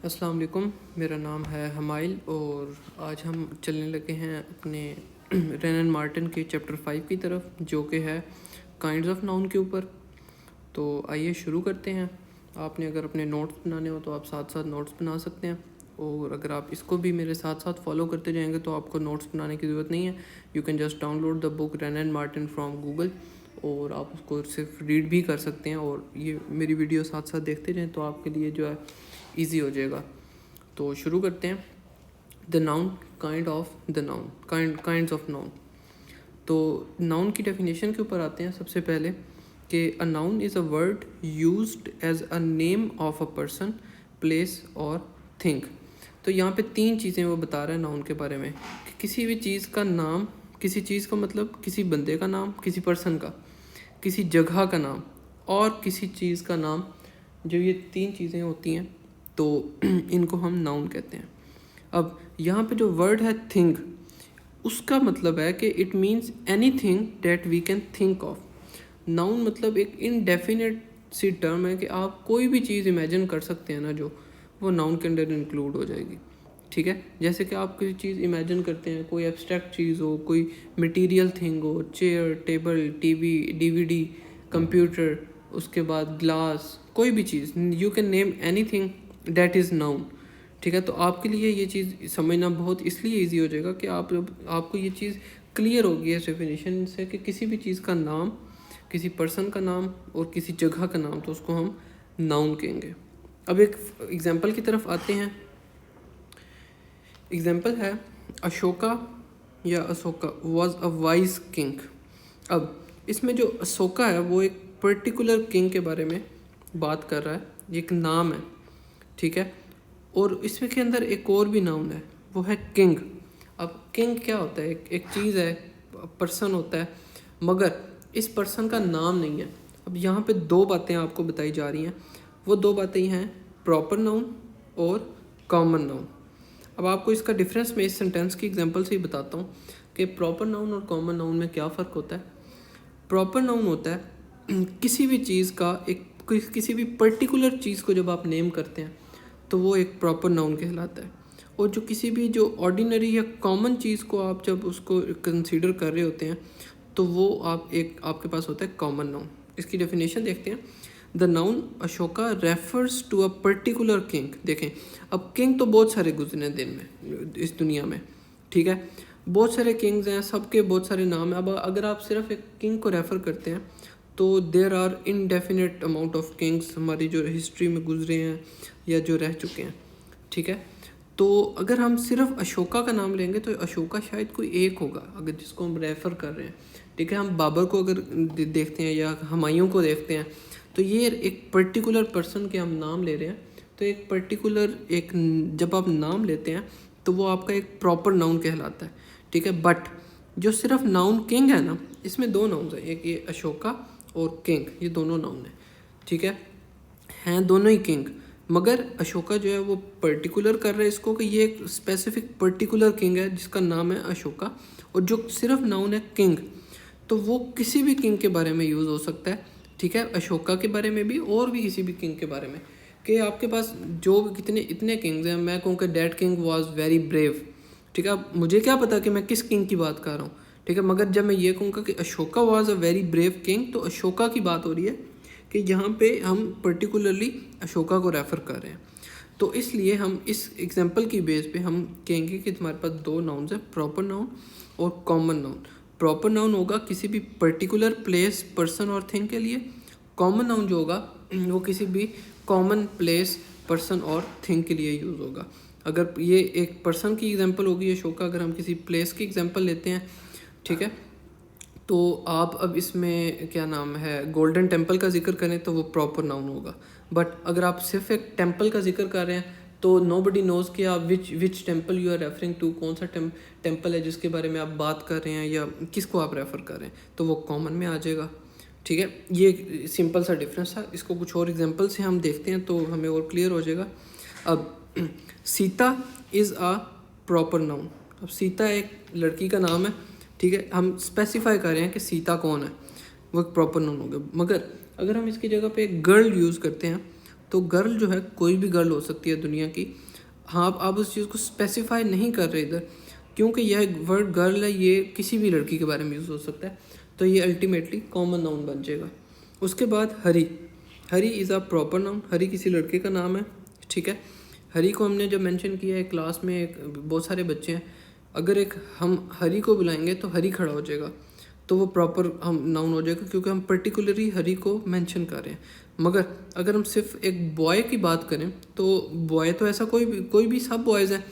अस्सलाम वालेकुम। मेरा नाम है हमाइल और आज हम चलने लगे हैं अपने रेन एंड मार्टिन के चैप्टर 5 की तरफ, जो कि है काइंड्स ऑफ नाउन के ऊपर। तो आइए शुरू करते हैं। आपने अगर अपने नोट्स बनाने हो तो आप साथ साथ नोट्स बना सकते हैं, और अगर आप इसको भी मेरे साथ साथ फॉलो करते जाएंगे तो आपको नोट्स बनाने की ज़रूरत नहीं है। You can just download the book rain and Martin from Google और आप उसको सिर्फ रीड भी कर सकते हैं, और ये मेरी वीडियो साथ साथ देखते जाएँ तो आपके लिए जो है ईजी हो जाएगा। तो शुरू करते हैं। The noun, kind of the noun, kinds of noun. तो नाउन की डेफिनेशन के ऊपर आते हैं सबसे पहले कि a noun is a word used as a name of a person, place और थिंग। तो यहाँ पे तीन चीज़ें वो बता रहा है नाउन के बारे में कि किसी भी चीज़ का नाम, किसी चीज़ का मतलब किसी बंदे का नाम, किसी पर्सन का, किसी जगह का नाम और किसी चीज़ का नाम। जब ये तीन चीज़ें होती हैं तो इनको हम नाउन कहते हैं। अब यहाँ पे जो वर्ड है थिंग, उसका मतलब है कि it means anything that we can think of. Noun मतलब एक इनडेफिनेट सी टर्म है कि आप कोई भी चीज़ इमेजिन कर सकते हैं ना, जो वो नाउन के अंदर इंक्लूड हो जाएगी। ठीक है, जैसे कि आप कोई चीज़ इमेजिन करते हैं, कोई एब्स्ट्रैक्ट चीज़ हो, कोई मटेरियल थिंग हो, chair, table, TV, DVD, computer, उसके बाद ग्लास, कोई भी चीज़, you can name anything that is noun. ठीक है, तो आपके लिए ये चीज़ समझना बहुत इसलिए इजी हो जाएगा कि आपको ये चीज़ क्लियर होगी इस डेफिनेशन से कि किसी भी चीज़ का नाम, किसी पर्सन का नाम और किसी जगह का नाम, तो उसको हम नाउन कहेंगे। अब एक एग्जांपल की तरफ आते हैं। एग्जांपल है अशोका या Ashoka was a wise king. अब इसमें जो अशोका है वो एक पर्टिकुलर किंग के बारे में बात कर रहा है, ये एक नाम है। ठीक है, और इसमें के अंदर एक और भी नाउन है, वो है किंग। अब किंग क्या होता है? एक चीज़ है, पर्सन होता है, मगर इस पर्सन का नाम नहीं है। अब यहाँ पे दो बातें आपको बताई जा रही हैं। वो दो बातें ही हैं, प्रॉपर नाउन और कॉमन नाउन। अब आपको इसका डिफरेंस मैं इस सेंटेंस की एग्जांपल से ही बताता हूँ कि प्रॉपर नाउन और कॉमन नाउन में क्या फ़र्क होता है। प्रॉपर नाउन होता है किसी भी चीज़ का एक किसी भी पर्टिकुलर चीज़ को जब आप नेम करते हैं तो वो एक प्रॉपर नाउन कहलाता है। और जो किसी भी जो ऑर्डिनरी या कॉमन चीज़ को आप जब उसको कंसीडर कर रहे होते हैं तो वो आपके पास होता है कॉमन नाउन। इसकी डेफिनेशन देखते हैं। The noun Ashoka refers to a particular king. देखें, अब किंग तो बहुत सारे गुजरे हैं दिन में इस दुनिया में। ठीक है, बहुत सारे किंग्स हैं, सबके बहुत सारे नाम हैं। अब अगर आप सिर्फ एक किंग को रेफ़र करते हैं तो there are indefinite amount of kings हमारी जो हिस्ट्री में गुजरे हैं या जो रह चुके हैं। ठीक है, तो अगर हम सिर्फ अशोका का नाम लेंगे तो अशोका शायद कोई एक होगा अगर जिसको हम रेफ़र कर रहे हैं। ठीक है, हम बाबर को अगर देखते हैं या हुमायूं को देखते हैं तो ये एक पर्टिकुलर पर्सन के हम नाम ले रहे हैं। तो एक पर्टिकुलर एक जब आप नाम लेते हैं तो वो आपका एक प्रॉपर नाउन कहलाता है। ठीक है, बट जो सिर्फ नाउन किंग है ना, इसमें दो नाउन्स हैं, एक ये अशोका और किंग, ये दोनों नाउन है। ठीक है, हैं दोनों ही किंग, मगर अशोका जो है वो पर्टिकुलर कर रहा है इसको कि ये एक स्पेसिफिक पर्टिकुलर किंग है जिसका नाम है अशोका। और जो सिर्फ नाउन है किंग, तो वो किसी भी किंग के बारे में यूज़ हो सकता है। ठीक है, अशोका के बारे में भी और भी किसी भी किंग के बारे में, कि आपके पास जो कितने इतने किंग्स हैं, मैं कहूँ कि that king was very brave. ठीक है, अब मुझे क्या पता कि मैं किस किंग की बात कर रहा हूँ। ठीक है, मगर जब मैं ये कहूँगा कि Ashoka was a very brave king, तो अशोका की बात हो रही है कि यहाँ पे हम पर्टिकुलरली अशोका को रेफ़र कर रहे हैं। तो इसलिए हम इस एग्जांपल की बेस पे हम कहेंगे कि तुम्हारे पास दो नाउन्स हैं, प्रॉपर नाउन और कॉमन नाउन। प्रॉपर नाउन होगा किसी भी पर्टिकुलर प्लेस, पर्सन और थिंग के लिए। कॉमन नाउन जो होगा वो किसी भी कॉमन प्लेस, पर्सन और थिंग के लिए यूज़ होगा। अगर ये एक पर्सन की एग्जांपल होगी अशोका, अगर हम किसी प्लेस की एग्जांपल लेते हैं, ठीक है, तो आप अब इसमें क्या नाम है गोल्डन टेम्पल का जिक्र करें तो वो प्रॉपर नाउन होगा। बट अगर आप सिर्फ एक टेम्पल का जिक्र कर रहे हैं तो नोबडी नोज़ कि आप which temple you are referring to, कौन सा टेम्पल है जिसके बारे में आप बात कर रहे हैं या किसको आप रेफ़र कर रहे हैं, तो वो कॉमन में आ जाएगा। ठीक है, ये सिंपल सा डिफरेंस था। इसको कुछ और एग्जांपल से हम देखते हैं तो हमें और क्लियर हो जाएगा। अब Sita is a proper noun. अब सीता एक लड़की का नाम है। ठीक है, हम स्पेसिफाई कर रहे हैं कि सीता कौन है, वो एक प्रॉपर नाउन हो गया। मगर अगर हम इसकी जगह पे एक गर्ल यूज़ करते हैं तो गर्ल जो है कोई भी गर्ल हो सकती है दुनिया की। हाँ, आप उस चीज़ को स्पेसिफाई नहीं कर रहे इधर, क्योंकि यह वर्ड गर्ल है, ये किसी भी लड़की के बारे में यूज़ हो सकता है, तो ये अल्टीमेटली कॉमन नाउन बन जाएगा। उसके बाद हरी, हरी इज़ अ प्रॉपर नाउन। हरी किसी लड़के का नाम है, ठीक है। हरी को हमने जब मेंशन किया है क्लास में, एक बहुत सारे बच्चे हैं, अगर एक हम हरी को बुलाएंगे तो हरी खड़ा हो जाएगा, तो वो प्रॉपर हम नाउन हो जाएगा, क्योंकि हम पर्टिकुलरली हरी को मेंशन कर रहे हैं। मगर अगर हम सिर्फ एक बॉय की बात करें तो बॉय तो ऐसा कोई भी सब बॉयज़ हैं,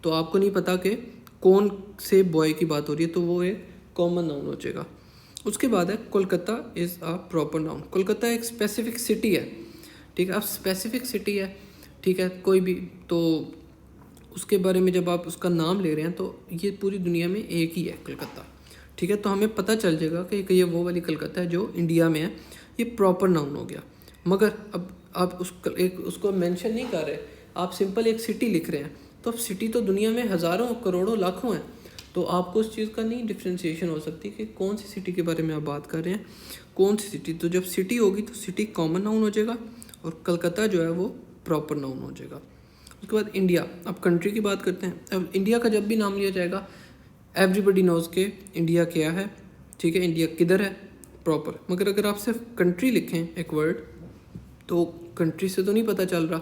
तो आपको नहीं पता कि कौन से बॉय की बात हो रही है, तो वो एक कॉमन नाउन हो जाएगा। उसके बाद है Kolkata is a proper noun. Kolkata एक स्पेसिफिक सिटी है, ठीक है। अब स्पेसिफिक सिटी है, ठीक है, कोई भी, तो उसके बारे में जब आप उसका नाम ले रहे हैं तो ये पूरी दुनिया में एक ही है कलकत्ता, ठीक है। तो हमें पता चल जाएगा कि ये वो वाली कलकत्ता है जो इंडिया में है, ये प्रॉपर नाउन हो गया। मगर अब आप उसको मेंशन नहीं कर रहे, आप सिंपल एक सिटी लिख रहे हैं, तो अब सिटी तो दुनिया में हज़ारों करोड़ों लाखों हैं, तो आपको उस चीज़ का नहीं डिफ्रेंशिएशन हो सकती कि कौन सी सिटी के बारे में आप बात कर रहे हैं, कौन सी सिटी। तो जब सिटी होगी तो सिटी कॉमन नाउन हो जाएगा और कलकत्ता जो है वो प्रॉपर नाउन हो जाएगा। उसके बाद इंडिया, अब कंट्री की बात करते हैं। अब इंडिया का जब भी नाम लिया जाएगा, एवरीबडी नोज के इंडिया क्या है, ठीक है, इंडिया किधर है, प्रॉपर। मगर अगर आप सिर्फ कंट्री लिखें एक वर्ड, तो कंट्री से तो नहीं पता चल रहा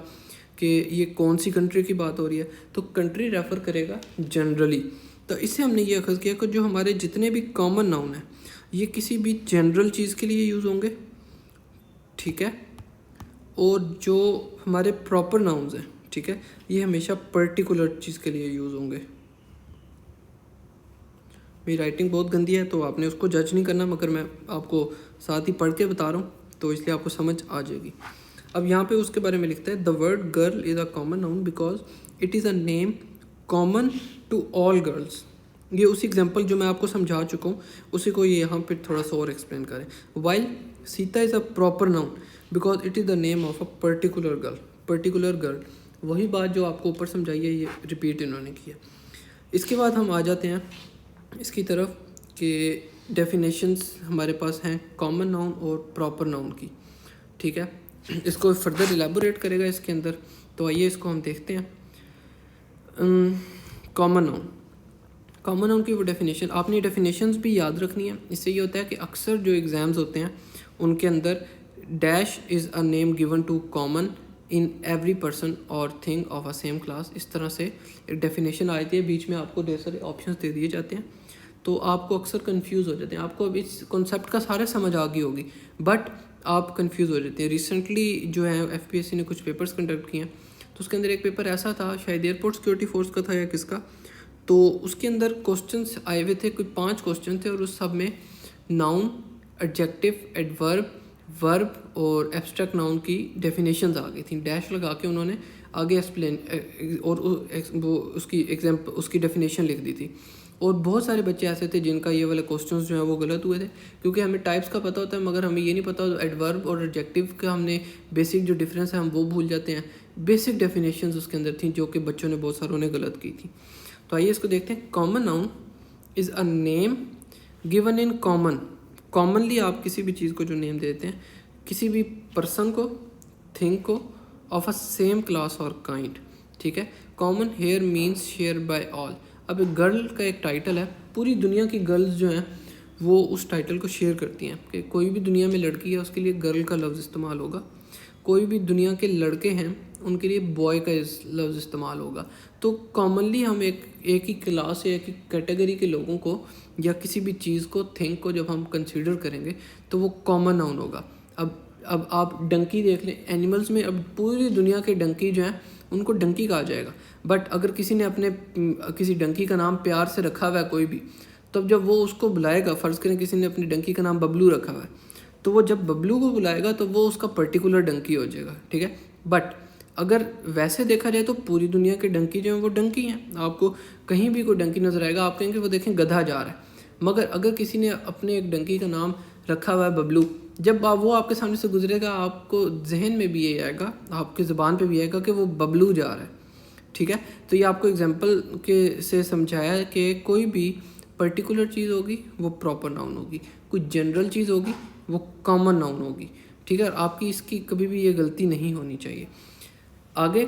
कि ये कौन सी कंट्री की बात हो रही है, तो कंट्री रेफर करेगा जनरली। तो इससे हमने ये अखज़ किया कि जो हमारे जितने भी कॉमन नाउन हैं ये किसी भी जनरल चीज़ के लिए यूज़ होंगे, ठीक है, और जो हमारे प्रॉपर नाउन्स हैं, ठीक है, ये हमेशा पर्टिकुलर चीज़ के लिए यूज़ होंगे। मेरी राइटिंग बहुत गंदी है तो आपने उसको जज नहीं करना, मगर मैं आपको साथ ही पढ़ के बता रहा हूँ, तो इसलिए आपको समझ आ जाएगी। अब यहाँ पे उसके बारे में लिखता है, the word girl is a common noun because it is a name common to all girls. ये उसी एग्जांपल जो मैं आपको समझा चुका हूँ उसी को ये यहाँ पे थोड़ा सा और एक्सप्लेन करें। While Sita is a proper noun because it is the name of a particular girl. वही बात जो आपको ऊपर समझाई है ये रिपीट इन्होंने की है। इसके बाद हम आ जाते हैं इसकी तरफ कि डेफिनेशंस हमारे पास हैं कॉमन नाउन और प्रॉपर नाउन की, ठीक है। इसको फर्दर इलेबोरेट करेगा इसके अंदर, तो आइए इसको हम देखते हैं। कॉमन नाउन की वो डेफिनेशन, आपने डेफिनेशंस भी याद रखनी है। इससे ये होता है कि अक्सर जो एग्ज़ाम्स होते हैं उनके अंदर dash is a name given to common in every person और thing of a same class, इस तरह से एक डेफिनेशन आती है, बीच में आपको ढेर सारे ऑप्शंस दे दिए जाते हैं, तो आपको अक्सर कंफ्यूज हो जाते हैं। आपको अब इस कॉन्सेप्ट का सारे समझ आ गई होगी, बट आप कंफ्यूज हो जाते हैं। रिसेंटली जो है एफपीएससी ने कुछ पेपर्स कंडक्ट किए हैं, तो उसके अंदर एक पेपर ऐसा था, शायद एयरपोर्ट सिक्योरिटी फोर्स का था या किसका, तो उसके अंदर क्वेश्चंस आए हुए थे, कोई 5 क्वेश्चन थे, और उस सब में नाउन, एडजेक्टिव, एडवर्ब, वर्ब और एब्स्ट्रैक्ट नाउन की डेफिनेशंस आ गई थी। डैश लगा के उन्होंने आगे एक्सप्लेन और वो उसकी डेफिनेशन लिख दी थी। और बहुत सारे बच्चे ऐसे थे जिनका ये वाले क्वेश्चंस जो है वो गलत हुए थे, क्योंकि हमें टाइप्स का पता होता है मगर हमें ये नहीं पता एडवर्ब और एडजेक्टिव का हमने बेसिक जो डिफरेंस है हम वो भूल जाते हैं। बेसिक डेफिनेशंस उसके अंदर थी जो कि बच्चों ने बहुत सारों ने गलत की थी। तो आइए इसको देखते हैं। Common noun is a name given in commonly आप किसी भी चीज़ को जो नेम देते हैं, किसी भी पर्सन को, थिंग को, ऑफ अ सेम क्लास और काइंड, ठीक है। Common here means share by all. अब एक गर्ल का एक टाइटल है, पूरी दुनिया की गर्ल्स जो हैं वो उस टाइटल को शेयर करती हैं, कि कोई भी दुनिया में लड़की है उसके लिए गर्ल का लफ्ज़ इस्तेमाल होगा, कोई भी दुनिया के लड़के हैं उनके लिए बॉय का लफ्ज़ इस्तेमाल होगा। तो कॉमनली हम एक ही क्लास या एक ही कैटेगरी के लोगों को या किसी भी चीज़ को, थिंग को जब हम कंसीडर करेंगे तो वो कॉमन नाउन होगा। अब आप डंकी देख लें, एनिमल्स में अब पूरी दुनिया के डंकी जो हैं उनको डंकी कहा जाएगा, बट अगर किसी ने अपने किसी डंकी का नाम प्यार से रखा हुआ है कोई भी, तब जब वो उसको बुलाएगा, फ़र्ज़ करें किसी ने अपनी डंकी का नाम बबलू रखा हुआ है, तो वो जब बबलू को बुलाएगा तो वो उसका पर्टिकुलर डंकी हो जाएगा, ठीक है। बट अगर वैसे देखा जाए तो पूरी दुनिया के डंकी जो हैं वो डंकी हैं। आपको कहीं भी कोई डंकी नज़र आएगा आप कहेंगे वो देखें गधा जा रहा है, मगर अगर किसी ने अपने एक डंकी का नाम रखा हुआ है बबलू, जब वो आपके सामने से गुजरेगा आपको जहन में भी ये आएगा, आपकी ज़ुबान पे भी आएगा कि वो बबलू जा रहा है, ठीक है। तो ये आपको एग्जांपल के से समझाया है कि कोई भी पर्टिकुलर चीज़ होगी वो प्रॉपर नाउन होगी, कोई जनरल चीज़ होगी वो कॉमन नाउन होगी, ठीक है, और आपकी इसकी कभी भी ये गलती नहीं होनी चाहिए। आगे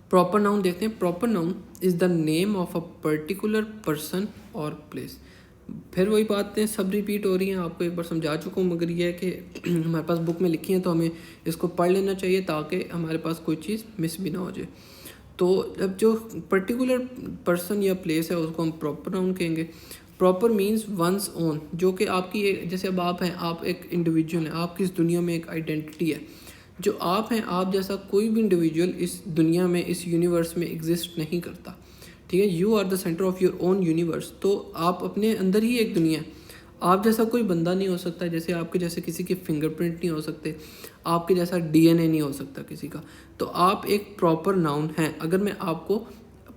प्रॉपर नाउन देखते हैं। Proper noun is the name of a particular person और प्लेस। फिर वही बातें सब रिपीट हो रही हैं, आपको एक बार समझा चुका हूँ, मगर ये है कि हमारे पास बुक में लिखी हैं तो हमें इसको पढ़ लेना चाहिए ताकि हमारे पास कोई चीज़ मिस भी ना हो जाए। तो अब जो पर्टिकुलर पर्सन या प्लेस है उसको हम प्रॉपर नाउन कहेंगे। प्रॉपर मीन्स वंस ओन, जो कि आपकी एक, जैसे अब आप हैं, आप एक इंडिविजुअल हैं, आपकी इस दुनिया में एक आइडेंटिटी है, जो आप हैं, आप जैसा कोई भी इंडिविजुअल इस दुनिया में, इस यूनिवर्स में एग्जिस्ट नहीं करता। ठीक है, you are the centre of your own universe. तो आप अपने अंदर ही एक दुनिया है, आप जैसा कोई बंदा नहीं हो सकता, जैसे आपके जैसे किसी के फिंगरप्रिंट नहीं हो सकते, आपके जैसा डीएनए नहीं हो सकता किसी का। तो आप एक प्रॉपर नाउन हैं। अगर मैं आपको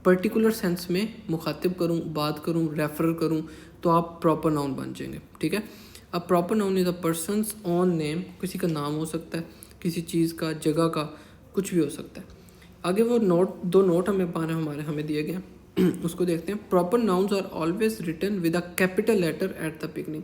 पर्टिकुलर सेंस में मुखातिब करूं, बात करूं, रेफर करूं, तो आप प्रॉपर नाउन बन जाएंगे। ठीक है, अब proper noun is a person's own name, किसी का नाम हो सकता है, किसी चीज़ का, जगह का, कुछ भी हो सकता है। आगे वो दो नोट हमें दिए गए हैं, उसको देखते हैं। Proper nouns are always written with a capital letter at the beginning.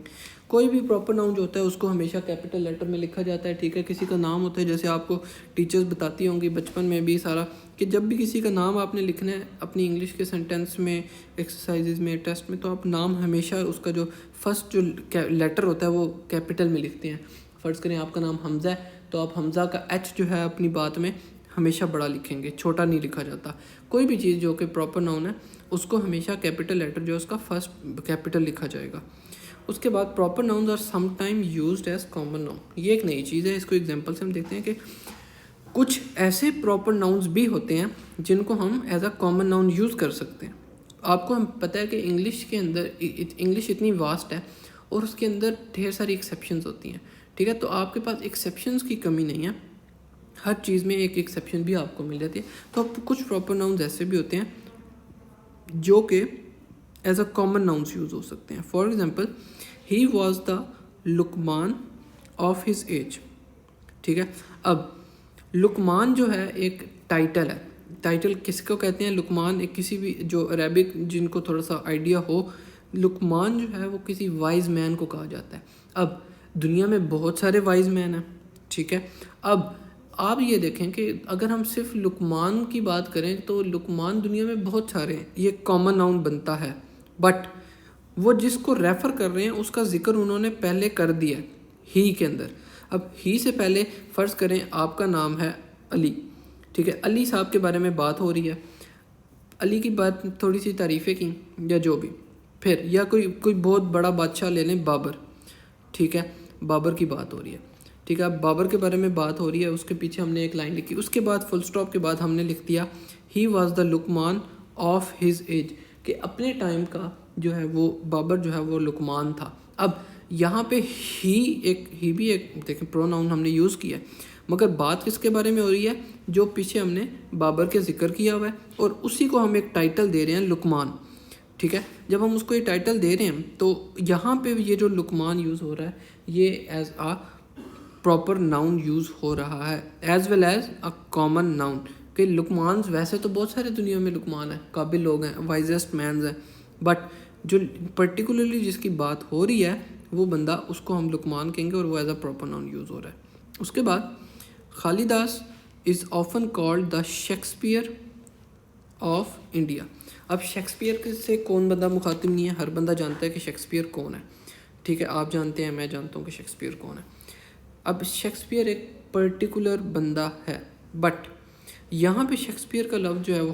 कोई भी प्रॉपर नाउन जो होता है उसको हमेशा कैपिटल लेटर में लिखा जाता है। ठीक है, किसी का नाम होता है, जैसे आपको टीचर्स बताती होंगी बचपन में भी सारा, कि जब भी किसी का नाम आपने लिखना है अपनी इंग्लिश के सेंटेंस में, एक्सरसाइजेज में, टेस्ट में, तो आप नाम हमेशा उसका जो फर्स्ट जो लेटर होता है वो कैपिटल में लिखते हैं। फ़र्ज़ करें आपका नाम हमज़ा है, तो आप हमज़ा का एच जो है अपनी बात में हमेशा बड़ा लिखेंगे, छोटा नहीं लिखा जाता। कोई भी चीज़ जो कि प्रॉपर नाउन है उसको हमेशा कैपिटल लेटर जो है उसका फर्स्ट कैपिटल लिखा जाएगा। उसके बाद proper nouns are some time used as common noun. ये एक नई चीज़ है, इसको एग्जांपल से हम देखते हैं कि कुछ ऐसे प्रॉपर नाउन्स भी होते हैं जिनको हम as a common noun use कर सकते हैं। आपको हम पता है कि इंग्लिश के अंदर इंग्लिश इतनी वास्ट है और उसके अंदर ढेर सारी एक्सेप्शंस होती हैं। ठीक है, तो आपके पास एक्सेप्शंस की कमी नहीं है, हर चीज़ में एक एक्सेप्शन भी आपको मिल जाती है। तो कुछ प्रॉपर नाउन्स ऐसे भी होते हैं जो कि as a common nouns use हो सकते हैं। For example, he was the Luqman of his age. ठीक है, अब लुकमान जो है एक टाइटल है। टाइटल किसको कहते हैं? लुकमान एक किसी भी जो अरेबिक जिनको थोड़ा सा आइडिया हो, लुकमान जो है वो किसी वाइज मैन को कहा जाता है। अब दुनिया में बहुत सारे वाइज मैन हैं। ठीक है, अब आप ये देखें कि अगर हम सिर्फ लुकमान की बात करें तो लुकमान दुनिया में बहुत सारे हैं, ये कॉमन नाउन बनता है, बट वो जिसको रेफ़र कर रहे हैं उसका जिक्र उन्होंने पहले कर दिया ही के अंदर। अब ही से पहले फ़र्ज़ करें आपका नाम है अली। ठीक है, अली साहब के बारे में बात हो रही है, अली की बात थोड़ी सी तारीफ़ें की या जो भी, फिर या कोई बहुत बड़ा बादशाह ले लें, बाबर। ठीक है, बाबर की बात हो रही है। ठीक है, अब बाबर के बारे में बात हो रही है, उसके पीछे हमने एक लाइन लिखी, उसके बाद फुल स्टॉप के बाद हमने लिख दिया he was the Luqman of his age, कि अपने टाइम का जो है वो बाबर जो है वो लुकमान था। अब यहाँ पे ही भी एक देखें प्रोनाउन हमने यूज़ किया है, मगर बात किसके बारे में हो रही है? जो पीछे हमने बाबर के जिक्र किया हुआ है और उसी को हम एक टाइटल दे रहे हैं लुकमान। ठीक है, जब हम उसको ये टाइटल दे रहे हैं तो यहाँ पे ये जो लुकमान यूज़ हो रहा है ये as a proper noun use हो रहा है, as well as a common noun. कि लुकमान वैसे तो बहुत सारे दुनिया में लुकमान है, काबिल लोग हैं, वाइजेस्ट मैंस हैं, बट जो पर्टिकुलरली जिसकी बात हो रही है वो बंदा, उसको हम लुकमान कहेंगे और वो as a proper noun use हो रहा है। उसके बाद Kalidas is often called the Shakespeare of India. अब शेक्सपियर से कौन बंदा मुखातिब नहीं है? हर बंदा जानता है कि शेक्सपियर कौन है। ठीक है, आप जानते हैं, मैं जानता हूँ कि शेक्सपियर कौन है। अब शेक्सपियर एक पर्टिकुलर बंदा है, बट यहाँ पे शेक्सपियर का लफ्ज़ जो है वो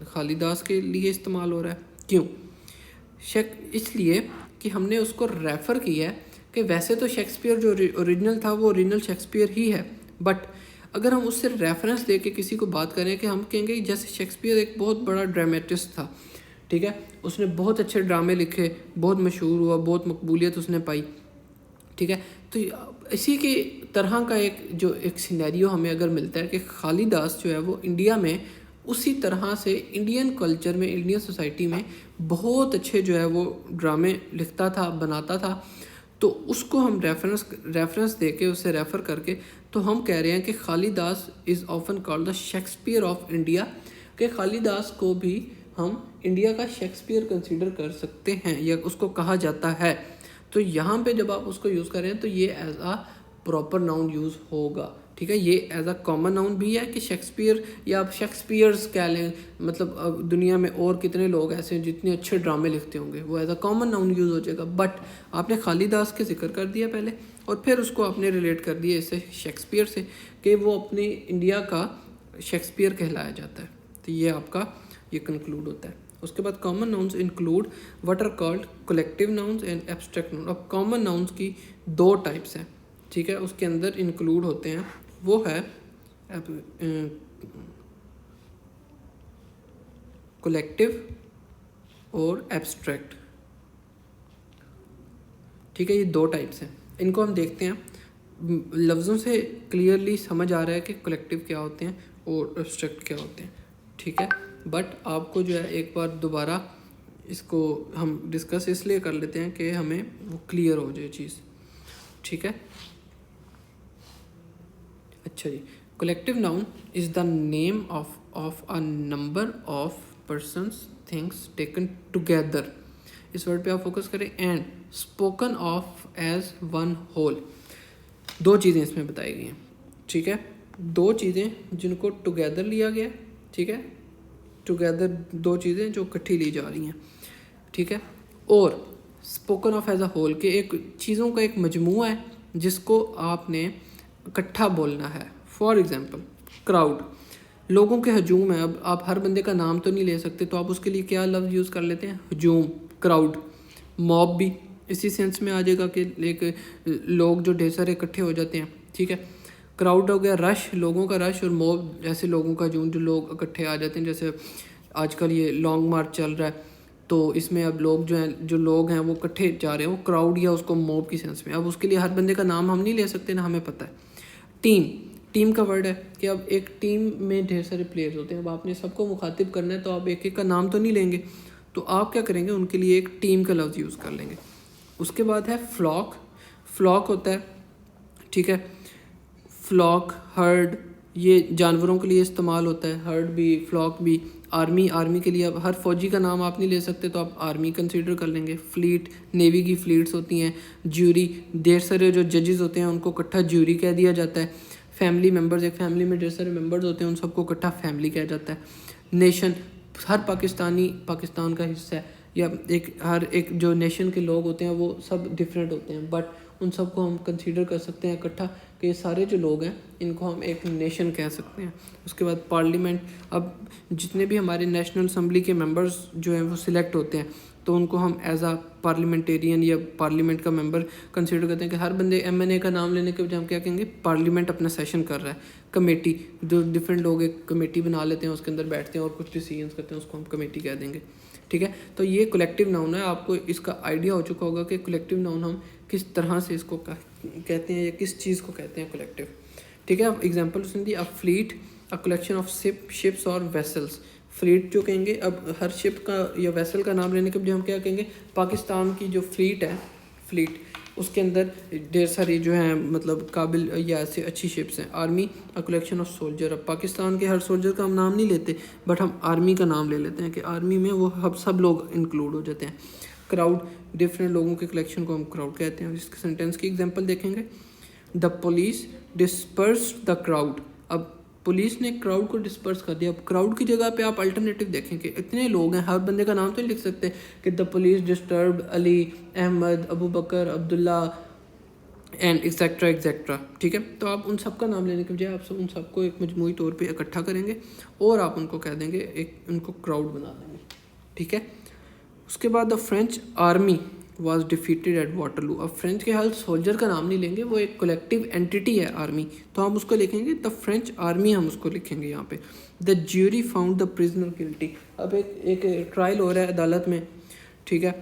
खालिदास के लिए इस्तेमाल हो रहा है। क्यों? इसलिए कि हमने उसको रेफ़र किया है कि वैसे तो शेक्सपियर जो ओरिजिनल था वो ओरिजिनल शेक्सपियर ही है, बट अगर हम उससे रेफरेंस दे के किसी को बात करें कि हम कहेंगे जैसे शेक्सपियर एक बहुत बड़ा ड्रामेटिस्ट था। ठीक है, उसने बहुत अच्छे ड्रामे लिखे, बहुत मशहूर हुआ, बहुत मकबूलियत उसने पाई। ठीक है, तो इसी के तरह का एक सिनेरियो हमें अगर मिलता है कि खालिदास जो है वो इंडिया में उसी तरह से इंडियन कल्चर में, इंडियन सोसाइटी में बहुत अच्छे जो है वो ड्रामे लिखता था, बनाता था, तो उसको हम रेफरेंस दे के उससे रेफ़र करके तो हम कह रहे हैं कि Kalidas is often called the Shakespeare of India, कि खालिदास को भी हम इंडिया का शेक्सपियर कंसीडर कर सकते हैं या उसको कहा जाता है। तो यहाँ पे जब आप उसको यूज़ करें तो ये as a proper noun use होगा, ठीक है। ये एज अ कॉमन नाउन भी है कि शेक्सपियर या आप शेक्सपियर्स कह लें, मतलब अब दुनिया में और कितने लोग ऐसे हैं जितने अच्छे ड्रामे लिखते होंगे, वो as a common noun use हो जाएगा। बट आपने खालिदास के जिक्र कर दिया पहले और फिर उसको आपने रिलेट कर दिया इससे शेक्सपियर से कि वो अपने इंडिया का शेक्सपियर कहलाया जाता है। तो ये आपका ये कंक्लूड होता है। उसके बाद common nouns include what are called collective nouns and abstract noun. अब कॉमन नाउन्स की 2 टाइप्स हैं, ठीक है, उसके अंदर इंक्लूड होते हैं, वो है कलेक्टिव और एब्स्ट्रैक्ट, ठीक है। ये 2 टाइप्स हैं, इनको हम देखते हैं। लफ्ज़ों से क्लियरली समझ आ रहा है कि कलेक्टिव क्या होते हैं और एब्स्ट्रैक्ट क्या होते हैं, ठीक है। बट आपको जो है एक बार दोबारा इसको हम डिस्कस इसलिए कर लेते हैं कि हमें वो क्लियर हो जाए चीज़, ठीक है। अच्छा जी, collective noun is the name of a number of persons things taken together. इस वर्ड पे आप फोकस करें। And spoken of as one whole. 2 चीज़ें इसमें बताई गई हैं, ठीक है। 2 चीज़ें जिनको टुगेदर लिया गया, ठीक है, टुगेदर 2 चीज़ें जो इकट्ठी ली जा रही हैं, ठीक है। और spoken of as a whole के एक चीज़ों का एक मजमूआ है जिसको आपने इकट्ठा बोलना है। फॉर एग्जांपल क्राउड, लोगों के हजूम है। अब आप हर बंदे का नाम तो नहीं ले सकते, तो आप उसके लिए क्या लफ्ज़ यूज़ कर लेते हैं, हजूम। क्राउड, मॉब भी इसी सेंस में आ जाएगा कि एक लोग जो ढेर सारे इकट्ठे हो जाते हैं, ठीक है। क्राउड हो गया रश, लोगों का रश, और मॉब जैसे लोगों का हजूम जो लोग इकट्ठे आ जाते हैं। जैसे आजकल ये लॉन्ग मार्च चल रहा है, तो इसमें अब लोग जो हैं, जो लोग हैं वो इकट्ठे जा रहे हैं, वो क्राउड या उसको मॉब की सेंस में। अब उसके लिए हर बंदे का नाम हम नहीं ले सकते ना, हमें पता है। टीम का वर्ड है कि अब एक टीम में ढेर सारे प्लेयर्स होते हैं। अब आपने सबको मुखातिब करना है, तो आप एक एक का नाम तो नहीं लेंगे, तो आप क्या करेंगे, उनके लिए एक टीम का लफ्ज़ यूज़ कर लेंगे। उसके बाद है फ्लॉक। फ्लॉक होता है, ठीक है, फ्लॉक, हर्ड, ये जानवरों के लिए इस्तेमाल होता है, हर्ड भी, फ्लॉक भी। आर्मी के लिए अब हर फौजी का नाम आप नहीं ले सकते, तो आप आर्मी कंसीडर कर लेंगे। फ्लीट, नेवी की फ्लीट्स होती हैं। ज्यूरी, ढेर सारे जो जजेस होते हैं उनको इकट्ठा ज्यूरी कह दिया जाता है। फैमिली मेम्बर्स, एक फैमिली में ढेर सारे मेम्बर्स होते हैं, उन सबको इकट्ठा फैमिली कहा जाता है। नेशन, हर पाकिस्तानी पाकिस्तान का हिस्सा है, या हर एक जो नेशन के लोग होते हैं वो सब डिफरेंट होते हैं, बट उन सबको हम कंसीडर कर सकते हैं इकट्ठा कि ये सारे जो लोग हैं इनको हम एक नेशन कह सकते हैं। उसके बाद पार्लियामेंट, अब जितने भी हमारे नेशनल असम्बली के मेंबर्स जो हैं वो सिलेक्ट होते हैं, तो उनको हम एज आ पार्लियामेंटेरियन या पार्लियामेंट का मेंबर कंसीडर करते हैं कि हर बंदे एमएनए का नाम लेने के बजाय हम क्या कहेंगे, पार्लियामेंट अपना सेशन कर रहा है। कमेटी, जो डिफरेंट लोग एक कमेटी बना लेते हैं, उसके अंदर बैठते हैं और कुछ डिसीजंस करते हैं, उसको हम कमेटी कह देंगे, ठीक है। तो ये कलेक्टिव नाउन है। आपको इसका आइडिया हो चुका होगा कि कलेक्टिव नाउन हम किस तरह से इसको कहते हैं या किस चीज़ को कहते हैं कलेक्टिव, ठीक है। अब example soon the. A fleet, a collection of ships और वेसल्स। फ्लीट जो कहेंगे, अब हर शिप का या वेसल का नाम लेने के बजाय हम क्या कहेंगे, पाकिस्तान की जो फ्लीट है, फ्लीट, उसके अंदर ढेर सारी जो हैं मतलब काबिल या ऐसे अच्छी शिप्स हैं। Army, a collection of soldier. अब पाकिस्तान के हर सोल्जर का हम नाम नहीं लेते, बट हम आर्मी का नाम ले लेते हैं कि आर्मी में वो सब लोग इंक्लूड हो जाते हैं। क्राउड, डिफरेंट लोगों के कलेक्शन को हम क्राउड कहते हैं। इसके सेंटेंस की एग्जांपल देखेंगे। The police dispersed the crowd. अब पुलिस ने क्राउड को डिस्पर्स कर दिया। अब क्राउड की जगह पे आप अल्टरनेटिव देखेंगे, इतने लोग हैं, हर बंदे का नाम तो नहीं लिख सकते कि the police disturb Ali, Ahmad, Abu Bakr, Abdullah and et cetera et cetera, ठीक है। तो आप उन सब का नाम लेने के बजाय आप उन सबको एक मजमूई तौर पे इकट्ठा करेंगे और आप उनको कह देंगे, एक उनको क्राउड बना देंगे, ठीक है। उसके बाद the French army was defeated at Waterloo. अब फ्रेंच के हर सोल्जर का नाम नहीं लेंगे, वो एक कलेक्टिव एंटिटी है आर्मी, तो हम उसको लिखेंगे द फ्रेंच आर्मी, हम उसको लिखेंगे यहाँ पे। The jury found the prisoner guilty. अब एक ट्रायल हो रहा है अदालत में, ठीक है,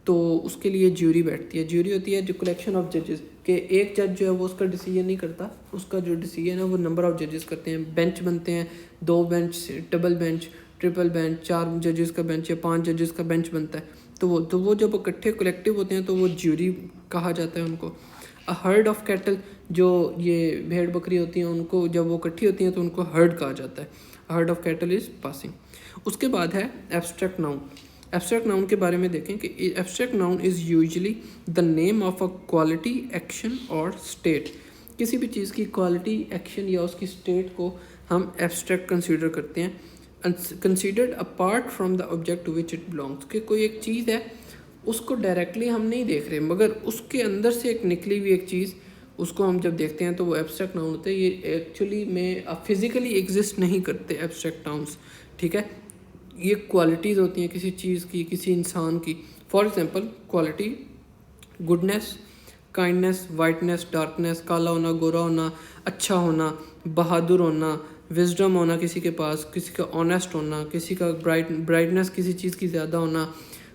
तो उसके लिए ज्यूरी बैठती है। ज्यूरी होती है जो कलेक्शन ऑफ जजेस, के एक जज जो है वो उसका डिसीजन नहीं करता, उसका जो डिसीजन है वो नंबर ऑफ जजेस करते हैं। बेंच बनते हैं, 2 bench, double bench, triple bench, 4 जजेस का बेंच या 5 जजेस का बेंच बनता है। तो वो जब इकट्ठे कलेक्टिव होते हैं तो वो ज्यूरी कहा जाता है उनको। अ हर्ड ऑफ कैटल, जो ये भेड़ बकरी होती हैं उनको जब वो इकट्ठी होती हैं तो उनको हर्ड कहा जाता है। Heard of cattle is passing. उसके बाद है एब्स्ट्रैक्ट नाउन। एब्स्ट्रैक्ट नाउन के बारे में देखें कि abstract noun is usually the name of a quality, action और स्टेट, किसी भी चीज़ की क्वालिटी, एक्शन या उसकी स्टेट को हम एब्स्ट्रैक्ट कंसीडर करते हैं, considered apart from the object to which it belongs. कि कोई एक चीज़ है, उसको डायरेक्टली हम नहीं देख रहे, मगर उसके अंदर से एक निकली हुई एक चीज़, उसको हम जब देखते हैं तो वो एब्स्ट्रैक्ट नाउन होते हैं। ये एक्चुअली में फिजिकली एग्जिस्ट नहीं करते एब्स्ट्रैक्ट नाउन्स, ठीक है। ये क्वालिटीज़ होती हैं किसी चीज़ की, किसी इंसान की। For example quality, goodness, kindness, whiteness, darkness, काला होना, गोरा होना, अच्छा होना, बहादुर होना, विजडम होना किसी के पास, किसी का ऑनेस्ट होना, किसी का ब्राइटनेस किसी चीज़ की ज़्यादा होना,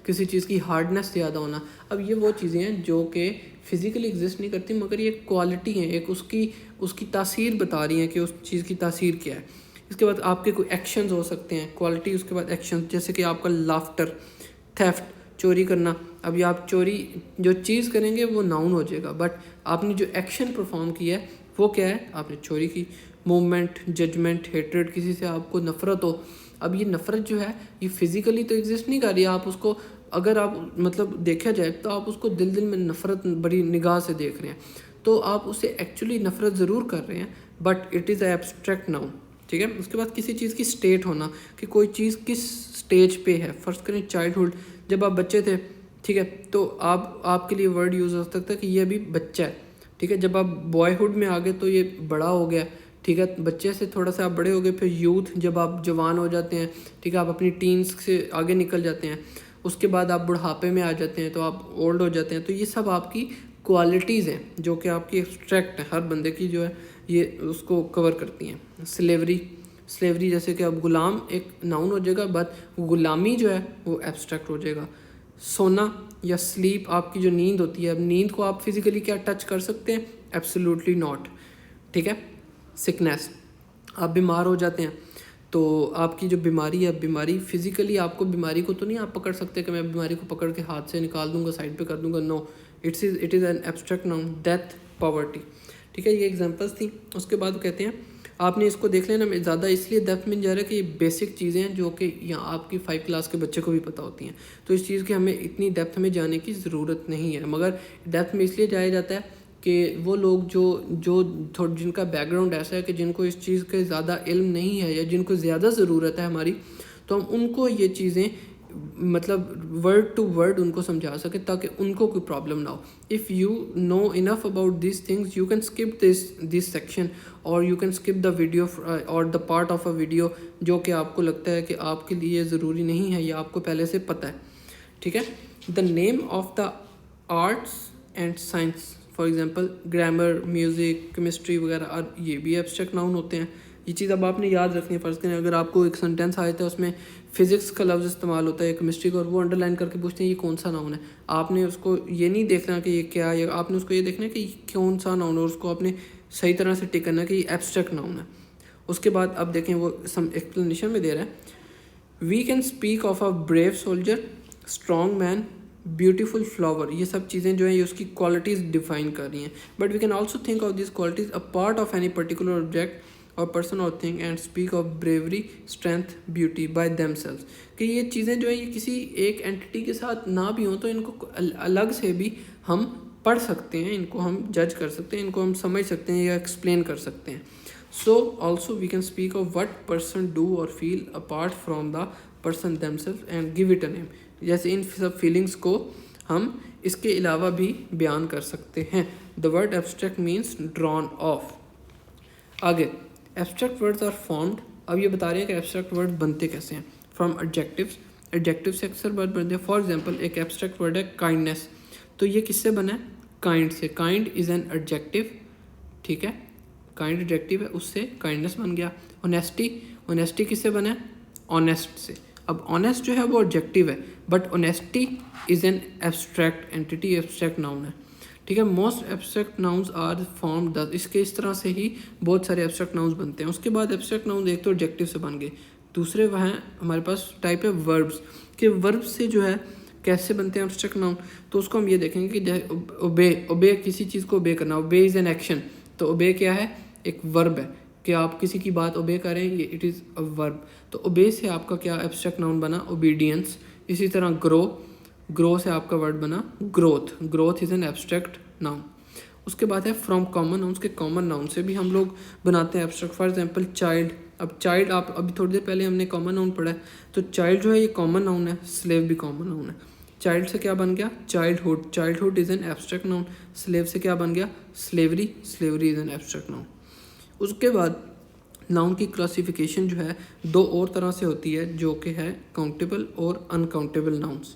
किसी चीज़ की हार्डनेस ज़्यादा होना। अब ये वो चीज़ें हैं जो कि फिज़िकली एग्जिस्ट नहीं करती, मगर ये क्वालिटी है, एक उसकी तासीर बता रही हैं कि उस चीज़ की तासीर क्या है। इसके बाद आपके कोई एक्शंस हो सकते हैं, क्वालिटी, उसके बाद एक्शंस, जैसे कि आपका लाफ्टर, थेफ्ट, चोरी करना। अभी आप चोरी जो चीज़ करेंगे वो नाउन हो जाएगा, बट आपने जो एक्शन परफॉर्म किया है वो क्या है, आपने चोरी की। मूवमेंट, जजमेंट, हेट्रेड, किसी से आपको नफ़रत हो। अब ये नफ़रत जो है ये फिज़िकली तो एग्जिस्ट नहीं कर रही है, आप उसको अगर आप मतलब देखा जाए तो आप उसको दिल में नफ़रत बड़ी निगाह से देख रहे हैं, तो आप उसे एक्चुअली नफ़रत ज़रूर कर रहे हैं, but it is abstract noun, ठीक है। उसके बाद किसी चीज़ की स्टेट होना, कि कोई चीज़ किस स्टेज पे है। फर्स्ट करें चाइल्डहुड, जब आप बच्चे थे, ठीक है, तो आपके लिए वर्ड यूज़ हो सकता है कि ये अभी बच्चा है, ठीक है। जब आप बॉयहुड में आ गए तो ये बड़ा हो गया, ठीक है। बच्चे से थोड़ा सा आप बड़े हो गए, फिर यूथ, जब आप जवान हो जाते हैं, ठीक है, आप अपनी टीन्स से आगे निकल जाते हैं, उसके बाद आप बुढ़ापे में आ जाते हैं, तो आप ओल्ड हो जाते हैं। तो ये सब आपकी क्वालिटीज़ हैं जो कि आपकी एब्स्ट्रैक्ट है, हर बंदे की जो है ये उसको कवर करती हैं। स्लेवरी जैसे कि अब गुलाम एक नाउन हो जाएगा, बट गुलामी जो है वो एब्स्ट्रैक्ट हो जाएगा। सोना या स्लीप, आपकी जो नींद होती है, अब नींद को आप फिजिकली क्या टच कर सकते हैं, एब्सोल्युटली नॉट, ठीक है। सिकनेस, आप बीमार हो जाते हैं, तो आपकी जो बीमारी है, बीमारी फिजिकली आपको, बीमारी को तो नहीं आप पकड़ सकते कि मैं बीमारी को पकड़ के हाथ से निकाल दूंगा, साइड पे कर दूंगा, no, it is an abstract noun. Death, poverty, ठीक है, ये एग्जांपल्स थी। उसके बाद कहते हैं आपने इसको देख लेना, मैं ज़्यादा इसलिए डेप्थ में जा रहा है कि ये बेसिक चीज़ें हैं जो कि यहाँ आपकी 5 क्लास के बच्चे को भी पता होती हैं, तो इस चीज़ की हमें इतनी डेप्थ में जाने की ज़रूरत नहीं है। मगर डेप्थ में इसलिए जाया जाता है कि वो लोग जो थोड़ा जिनका बैकग्राउंड ऐसा है कि जिनको इस चीज़ के ज़्यादा इल्म नहीं है या जिनको ज़्यादा ज़रूरत है हमारी, तो हम उनको ये चीज़ें मतलब वर्ड टू वर्ड उनको समझा सके ताकि उनको कोई प्रॉब्लम ना हो। If you know enough about this things, you can skip this section, और you can skip the video और the part of a video जो कि आपको लगता है कि आपके लिए ज़रूरी नहीं है या आपको पहले से पता है, ठीक है। The name of the arts and science, for example grammar, music, chemistry वगैरह, और ये भी एब्स्ट्रैक्ट नाउन होते हैं। ये चीज़ अब आपने याद रखनी है। फ़र्ज़ करें अगर आपको एक सेंटेंस आया था उसमें फ़िज़िक्स का लफ्ज़ इस्तेमाल होता है, केमिस्ट्री का, और वो अंडरलाइन करके पूछते हैं ये कौन सा नाउन है, आपने उसको ये नहीं देखना कि ये क्या है, आपने उसको ये देखना है कि कौन सा नाउन है, और उसको आपने सही तरह से टिक करना है कि ये एब्स्ट्रैक्ट नाउन है। उसके बाद अब देखें वो सम एक्सप्लेनेशन में दे रहा है। We can speak of a brave soldier, strong man, beautiful flower, ये सब चीज़ें जो हैं ये उसकी क्वालिटीज़ डिफाइन कर रही हैं। But we can also think of this qualities a part of any particular object और पर्सन और thing and speak of bravery, strength, beauty by themselves, कि ये चीज़ें जो है ये किसी एक एंटिटी के साथ ना भी हों तो इनको अलग से भी हम पढ़ सकते हैं, इनको हम जज कर सकते हैं, इनको हम समझ सकते हैं या एक्सप्लेन कर सकते हैं। So also we can speak of what person do और feel apart from the person themselves and give it a name, जैसे इन सब फीलिंग्स को हम इसके अलावा भी बयान कर सकते हैं। The word abstract means drawn of. आगे एब्स्ट्रैक्ट वर्ड्स आर फॉर्म्ड, अब ये बता रहे हैं कि एब्स्ट्रैक्ट वर्ड बनते कैसे हैं। फ्रॉम एडजेक्टिव्स, एडजेक्टिव से अक्सर वर्ड बनते हैं। फॉर एग्जांपल एक एब्स्ट्रैक्ट वर्ड है काइंडनेस, तो ये किससे बना है, काइंड से। काइंड इज़ एन एडजेक्टिव, ठीक है, काइंड एडजेक्टिव है, उससे काइंडनेस बन गया। ऑनेस्टी, ऑनेस्टी किससे बना है, ऑनेस्ट से। अब ऑनेस्ट जो है वो ऑब्जेक्टिव है, but honesty is an abstract entity, abstract noun है, ठीक है। Most abstract nouns are form the, इसके इस तरह से ही बहुत सारे एब्स्ट्रैक्ट नाउन्स बनते हैं। उसके बाद एब्स्ट्रैक्ट नाउन एक तो ऑब्जेक्टिव से बन गए, दूसरे वह हमारे पास टाइप है वर्ब्स, कि वर्ब्स से जो है कैसे बनते हैं एब्स्ट्रैक्ट नाउन। तो उसको हम ये देखेंगे कि ओबे, ओबे किसी चीज़ को ओबे करना, ओबे इज़ एन एक्शन, तो ओबे क्या है, एक वर्ब है कि आप किसी की बात ओबे करें, ये इट इज़ अ वर्ब। तो ओबे से आपका क्या एब्स्ट्रैक्ट नाउन बना, ओबीडियंस। इसी तरह ग्रो, ग्रो से आपका वर्ड बना growth, growth is an abstract noun. उसके बाद है फ्रॉम कॉमन नाउन्स के कॉमन नाउन से भी हम लोग बनाते हैं एब्स्ट्रैक्ट। फॉर एग्जांपल चाइल्ड, अब चाइल्ड आप अभी थोड़ी देर पहले हमने कॉमन नाउन पढ़ा है, तो चाइल्ड जो है ये कॉमन नाउन है, स्लेव भी कॉमन नाउन है। चाइल्ड से क्या बन गया, childhood, childhood is an abstract noun. Slave से क्या बन गया, slavery, slavery is an abstract noun. उसके बाद नाउन की क्लासिफिकेशन जो है दो और तरह से होती है, जो कि है काउंटेबल और अनकाउंटेबल नाउन्स।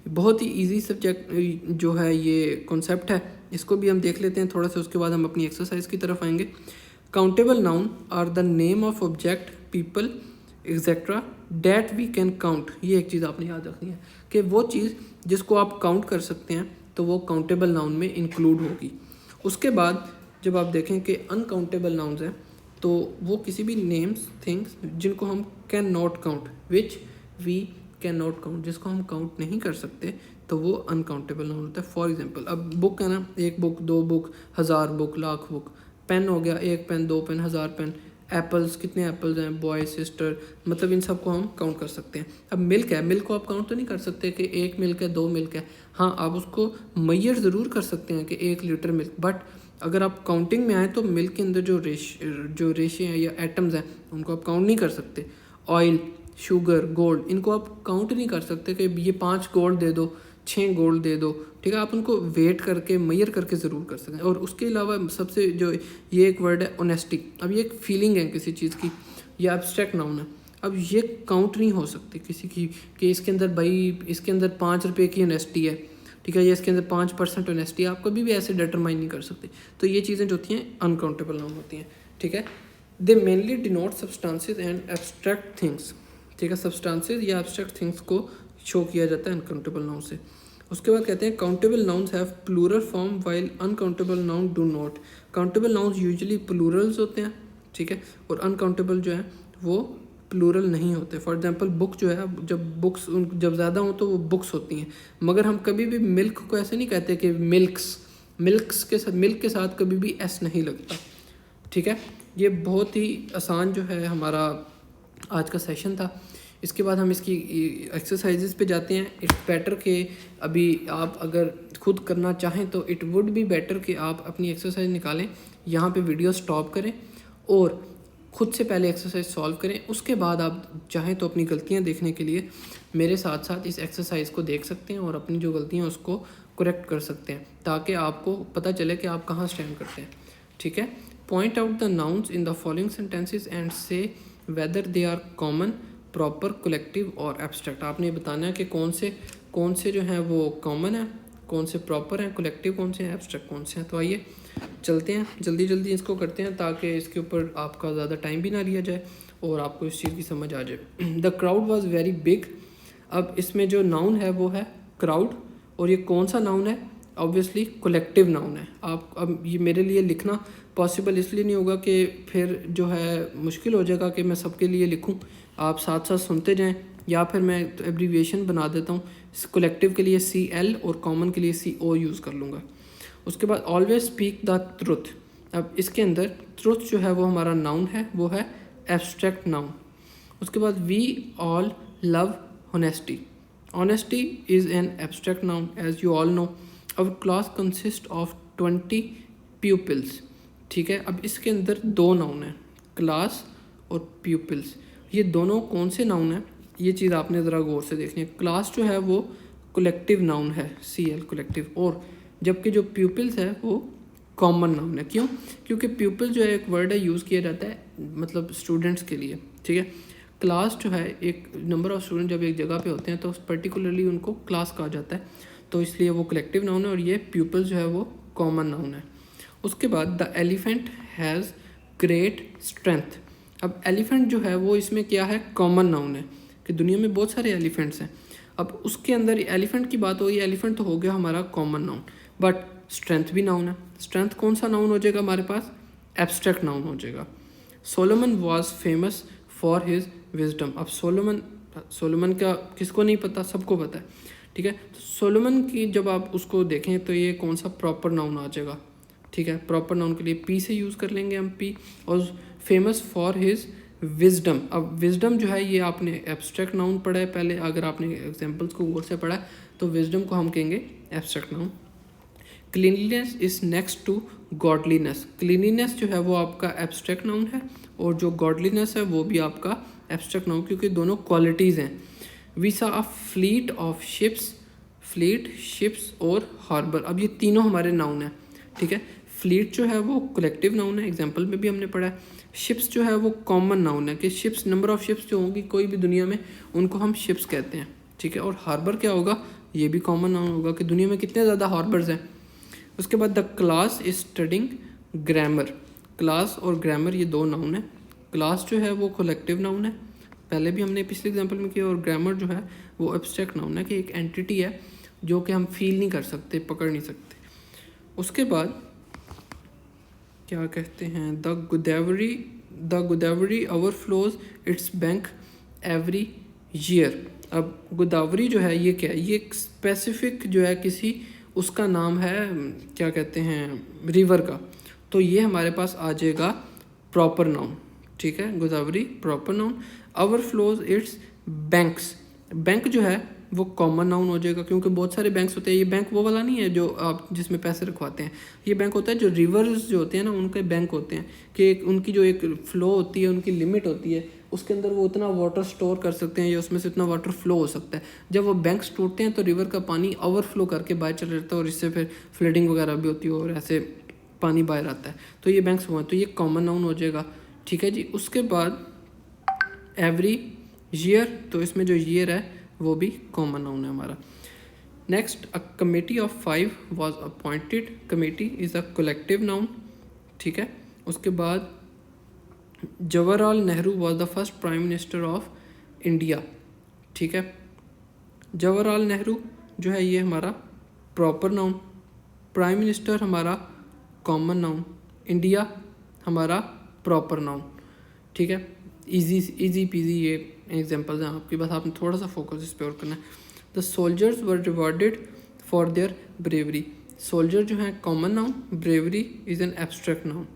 बहुत ही इजी सब्जेक्ट जो है ये कॉन्सेप्ट है, इसको भी हम देख लेते हैं थोड़ा सा, उसके बाद हम अपनी एक्सरसाइज की तरफ आएंगे। Countable noun are the name of object, people et cetera that we can count. ये एक चीज़ आपने याद रखनी है कि वो चीज़ जिसको आप काउंट कर सकते हैं तो वो काउंटेबल नाउन में इंक्लूड होगी। उसके बाद जब आप देखें कि अनकाउंटेबल नाउन्स हैं तो वो किसी भी नेम्स, थिंग्स जिनको हम can not count, which we can not count, जिसको हम काउंट नहीं कर सकते तो वो अनकाउंटेबल नाउन होता है। फॉर एग्जांपल अब बुक है ना, एक बुक, दो बुक, हज़ार बुक, लाख बुक। पेन हो गया, एक पेन, दो पेन, हज़ार पेन। एप्पल्स, कितने एप्पल्स हैं, बॉय, सिस्टर, मतलब इन सबको हम काउंट कर सकते हैं। अब मिल्क है, मिल्क को आप काउंट तो नहीं कर सकते कि एक मिल्क है, दो मिल्क है। हाँ, आप उसको मैयर ज़रूर कर सकते हैं कि 1 लीटर मिल्क, बट अगर आप काउंटिंग में आए तो मिल्क के अंदर जो रेशे हैं या एटम्स हैं उनको आप काउंट नहीं कर सकते। ऑयल, शुगर, गोल्ड, इनको आप काउंट नहीं कर सकते कि ये 5 गोल्ड दे दो, 6 गोल्ड दे दो, ठीक है। आप उनको वेट करके, मैयर करके ज़रूर कर सकते हैं। और उसके अलावा सबसे जो ये एक वर्ड है ऑनेस्टी, अब ये एक फीलिंग है किसी चीज़ की, ये एब्स्ट्रैक्ट नाउन है। अब ये काउंट नहीं हो सकती किसी की कि इसके अंदर भाई इसके अंदर 5 रुपये की ऑनेस्टी है, ठीक है, ये इसके अंदर 5% ऑनेस्टी है, आप कभी भी ऐसे डिटरमाइन नहीं कर सकते। तो ये चीज़ें जो होती हैं अनकाउंटेबल नाउन होती हैं, ठीक है। दे mainly denote substances and abstract things, ठीक है, सब्सटेंसेस या एब्स्ट्रैक्ट थिंग्स को शो किया जाता है अनकाउंटेबल नाउन से। उसके बाद कहते हैं countable nouns have plural form while uncountable noun do not. Countable nouns usually plurals होते हैं, ठीक है, और अनकाउंटेबल जो है वो प्लूरल नहीं होते। फॉर एग्जांपल बुक जो है, जब ज़्यादा हो तो वो बुक्स होती हैं, मगर हम कभी भी मिल्क को ऐसे नहीं कहते कि मिल्क के साथ कभी भी एस नहीं लगता, ठीक है। ये बहुत ही आसान जो है हमारा आज का सेशन था। इसके बाद हम इसकी एक्सरसाइजेज पे जाते हैं। इट्स बेटर कि अभी आप अगर खुद करना चाहें तो इट वुड बी बेटर कि आप अपनी एक्सरसाइज निकालें, यहाँ पे वीडियो स्टॉप करें और खुद से पहले एक्सरसाइज सॉल्व करें। उसके बाद आप चाहें तो अपनी गलतियाँ देखने के लिए मेरे साथ साथ इस एक्सरसाइज को देख सकते हैं और अपनी जो गलतियाँ उसको करेक्ट कर सकते हैं, ताकि आपको पता चले कि आप कहाँ स्टैंड करते हैं, ठीक है। Point out the nouns in the following sentences and say whether they are common, proper, collective और एब्स्ट्रैक्ट। आपने बताना है कि कौन से जो हैं वो कॉमन है, कौन से प्रॉपर हैं, कलेक्टिव कौन से हैं, एब्स्ट्रैक्ट कौन से हैं। तो आइए चलते हैं, जल्दी जल्दी इसको करते हैं ताकि इसके ऊपर आपका ज़्यादा टाइम भी ना लिया जाए और आपको इस चीज़ की समझ आ जाए। The crowd was very big. अब इसमें जो नाउन है वो है क्राउड, और ये कौन सा नाउन है, ऑब्वियसली कलेक्टिव नाउन है। आप अब ये मेरे लिए लिखना पॉसिबल इसलिए नहीं होगा कि फिर जो है मुश्किल हो जाएगा कि मैं सबके लिए लिखूं, आप साथ साथ सुनते जाएं, या फिर मैं तो एब्रीविएशन बना देता हूँ। कलेक्टिव के लिए CL और कॉमन के लिए CO यूज़ कर लूँगा। उसके बाद ऑलवेज स्पीक द ट्रुथ। अब इसके अंदर ट्रुथ जो है वो हमारा नाउन है, वो है एब्स्ट्रैक्ट नाउन। उसके बाद we all love honesty. Honesty is an abstract noun as you all know. अब क्लास कंसिस्ट ऑफ 20 प्यूपिल्स, ठीक है। अब इसके अंदर 2 नाउन है, क्लास और प्यूपिल्स। ये दोनों कौन से नाउन हैं, ये चीज़ आपने ज़रा गौर से देखनी है। क्लास जो है वो कलेक्टिव नाउन है, CL कलेक्टिव, और जबकि जो प्यूपिल्स है वो कॉमन नाउन है। क्यों? क्योंकि प्यूपिल जो है एक वर्ड है, यूज़ किया जाता है मतलब स्टूडेंट्स के लिए, ठीक है। क्लास जो है एक नंबर ऑफ स्टूडेंट जब एक जगह पे होते हैं तो पर्टिकुलरली उनको क्लास कहा जाता है, तो इसलिए वो कलेक्टिव नाउन है, और ये प्यूपिल जो है वो कॉमन नाउन है। उसके बाद the elephant has great strength. अब एलिफेंट जो है वो इसमें क्या है, कॉमन नाउन है कि दुनिया में बहुत सारे एलिफेंट्स हैं। अब उसके अंदर एलिफेंट की बात हो, ये एलिफेंट तो हो गया हमारा कॉमन नाउन, बट स्ट्रेंथ भी नाउन है। स्ट्रेंथ कौन सा नाउन हो जाएगा हमारे पास, एब्स्ट्रैक्ट नाउन हो जाएगा। Solomon was famous for his wisdom. अब सोलोमन का किसको नहीं पता, सबको पता है, ठीक है। तो सोलोमन की जब आप उसको देखें तो ये कौन सा प्रॉपर नाउन आ जाएगा, ठीक है। प्रॉपर नाउन के लिए P से यूज़ कर लेंगे हम P, और फेमस फॉर हिज विजडम। अब विजडम जो है ये आपने एब्स्ट्रैक्ट नाउन पढ़ा है पहले, अगर आपने एग्जांपल्स को गौर से पढ़ा है तो विजडम को हम कहेंगे abstract noun. Cleanliness is next to godliness. Cleanliness जो है वो आपका एब्स्ट्रैक्ट नाउन है और जो गॉडलीनेस है वो भी आपका एब्स्ट्रैक्ट नाउन, क्योंकि दोनों क्वालिटीज़ हैं। We saw a fleet of ships, fleet, ships और हार्बर। अब ये तीनों हमारे नाउन हैं, ठीक है। फ्लीट जो है वो कलेक्टिव नाउन है, एग्जाम्पल में भी हमने पढ़ा है। शिप्स जो है वो कॉमन नाउन है कि शिप्स, नंबर ऑफ शिप्स जो होंगी कोई भी दुनिया में, उनको हम शिप्स कहते हैं, ठीक है। और हार्बर क्या होगा, ये भी कॉमन नाउन होगा कि दुनिया में कितने ज़्यादा हार्बर्स हैं। उसके बाद the class is studying grammar. Class और ग्रामर ये दो नाउन है। क्लास जो है वो कलेक्टिव नाउन है, पहले भी हमने पिछले एग्जाम्पल में किया। और ग्रामर जो है वो एब्स्ट्रैक्ट नाउन है कि एक एंटिटी है जो कि हम फील नहीं कर सकते, पकड़ नहीं सकते। उसके बाद क्या कहते हैं, the Godavari overflows it's bank every year. अब गोदावरी जो है ये क्या है, ये एक स्पेसिफिक जो है किसी उसका नाम है, क्या कहते हैं, रिवर का। तो ये हमारे पास आ जाएगा प्रॉपर नाउन, ठीक है। Godavari proper noun, overflows it's banks. Bank जो है वो कॉमन नाउन हो जाएगा क्योंकि बहुत सारे बैंक्स होते हैं। ये बैंक वो वाला नहीं है जो आप जिसमें पैसे रखवाते हैं, ये बैंक होता है जो रिवर्स जो होते हैं ना उनके बैंक होते हैं कि उनकी जो एक फ्लो होती है, उनकी लिमिट होती है, उसके अंदर वो उतना वाटर स्टोर कर सकते हैं या उसमें से उतना वाटर फ्लो हो सकता है। जब वो बैंक्स टूटते हैं तो रिवर का पानी ओवरफ्लो करके बाहर चला जाता है और इससे फिर फ्लडिंग वगैरह भी होती है और ऐसे पानी बाहर आता है। तो ये बैंक्स हुआ, तो ये कॉमन नाउन हो जाएगा, ठीक है जी। उसके बाद एवरी ईयर, तो इसमें जो ईयर है वो भी कॉमन नाउन है हमारा। Next, a committee of 5 was appointed. Committee is a collective noun, ठीक है। उसके बाद Jawaharlal Nehru was the first prime minister of India, ठीक है। जवाहरलाल नेहरू जो है ये हमारा प्रॉपर नाउन, प्राइम मिनिस्टर हमारा कॉमन नाउन, इंडिया हमारा प्रॉपर नाउन, ठीक है। इजी पीजी ये एग्जांपल्स हैं आपके, बस आपने थोड़ा सा फोकस इस पे और करना है। The soldiers were rewarded for their bravery. Soldier जो है common noun, bravery is an abstract noun.